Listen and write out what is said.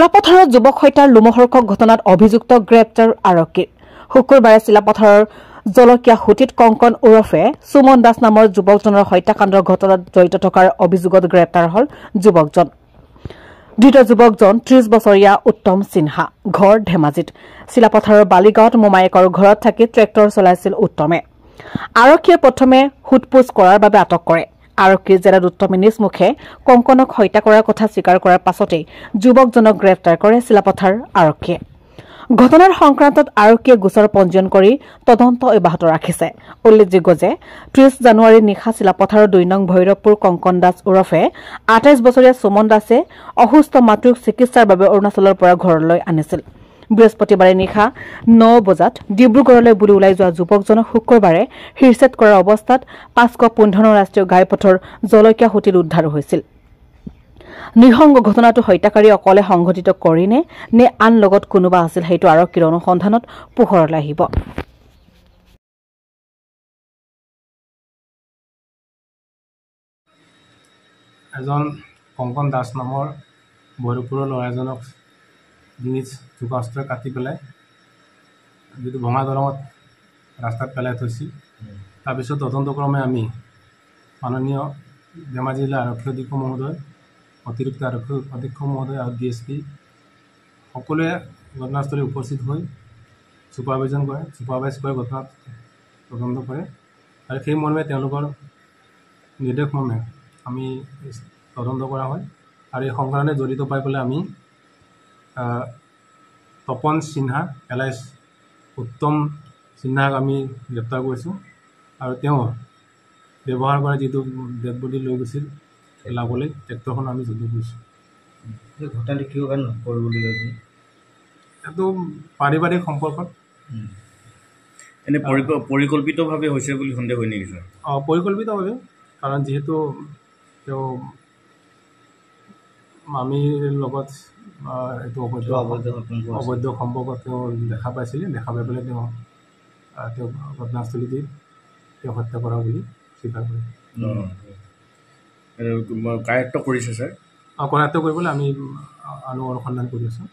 চিলাপথাৰৰ যুৱক হত্যাৰ লোমহৰ্ষক ঘটনাত অভিযুক্ত গ্ৰেপ্তাৰ আৰক্ষী শুকুৰবাৰে চিলাপথাৰৰ জলকীয়া হুটিত কংকন ওৰফে সুমন দাস নামৰ যুৱকজনৰ হত্যাকাণ্ডৰ ঘটনাত জড়িত থকাৰ অভিযোগত গ্ৰেপ্তাৰ হল যুৱকজন ধৃত যুৱকজন ৩০ বছৰীয়া উত্তম সিনহা ঘৰ ধেমাজিত চিলাপথাৰৰ বালিগাঁৱত মোমায়েকৰ ঘৰত থাকি ট্ৰেক্টৰ চলাইছিল উত্তমে আৰক্ষীয়ে প্ৰথমে হুটপুছ কৰাৰ বাবে আটক কৰে আৰক্ষীৰ জেৰাত উত্তমে নিজ মুখে কংকনক হত্যা কৰাৰ কথা স্বীকাৰ কৰাৰ পাছতে যুৱকজনক গ্ৰেপ্তাৰ কৰে চিলাপথাৰ আৰক্ষীয়ে ঘটনাৰ সংক্ৰান্তত আৰক্ষীয়ে গোচৰ পঞ্জীয়ন কৰি তদন্ত অব্যাহত ৰাখিছে উল্লেখযোগ্য যে ৩০ জানুৱাৰী নিশা চিলাপথাৰৰ ২ নং ভৈৰৱপুৰ কংকন দাস ওৰফে ২৮ বছৰীয়া সুমন দাসে অসুস্থ মাতৃক চিকিৎসাৰ বাবে অৰুণাচলৰ পৰা ঘৰলৈ আনিছিল বৃহস্পতিবাৰে নিশা ৯ বজাত ডিব্ৰুগড়লৈ বুলি ওলাই যোৱা যুৱকজনক শুক্ৰবাৰে হিৰছেট কৰাৰ অৱস্থাত ৫১৫ ৰাষ্ট্ৰীয় ঘাইপথৰ জলকীয়া হুটিত উদ্ধাৰ হৈছিল নিহংগ ঘটনাটো হত্যাকাৰী অকলে সংঘটিত কৰিনে নে আন লগত কোনোবা আছিল সেইটো আৰক্ষীৰ অনুসন্ধানত পোহৰলৈ আহিব এজন কংকন দাস নামৰ ভৈৰৱপুৰৰ ল'ৰা এজনক ডিঙিত চুকাস্ত্ৰই কাটি পেলাই যিটো ভঙা দলঙত ৰাস্তাত পেলাই থৈছিল তাৰপিছত তদন্তক্ৰমে আমি মাননীয় ধেমাজি জিলা আৰক্ষী অধীক্ষক মহোদয় অতিৰিক্ত আৰক্ষী অধীক্ষক মহোদয় আৰু DSP সকলোৱে ঘটনাস্থলী উপস্থিত হৈ ছুপাৰভাইজ কৰে ঘটনাত তদন্ত কৰে আৰু সেই মৰ্মে তেওঁলোকৰ নিৰ্দেশ মৰ্মে আমি তদন্ত কৰা হয় আৰু এই সংক্ৰান্তে জড়িত পাই পেলাই আমি তপন সিনহা এলাইচ উত্তম সিনহাক আমি গ্ৰেপ্তাৰ কৰিছোঁ আৰু তেওঁ ব্যৱহাৰ কৰা যিটো ডেড বডি লৈ গৈছিল লাভলৈ ট্ৰেক্টৰখন আমি জব্দ কৰিছোঁ ঘটনাটো কিয় কাৰণে কৰিবলৈ এইটো পাৰিবাৰিক সম্পৰ্কত এনে পৰিকল্পিতভাৱে হৈছে বুলি সন্দেহ হয় নেকি ছাৰ পৰিকল্পিতভাৱে কাৰণ যিহেতু তেওঁ মামীৰ লগত এইটো অবৈধ সম্পৰ্কত তেওঁ দেখা পাইছিলে দেখা পাই পেলাই তেওঁ ঘটনাস্থলীতে তেওঁ হত্যা কৰা বুলি স্বীকাৰ কৰে কায়ত্ব কৰিছে ছাৰ কৰায়ত্ব কৰিবলৈ আমি অনুসন্ধান কৰি আছোঁ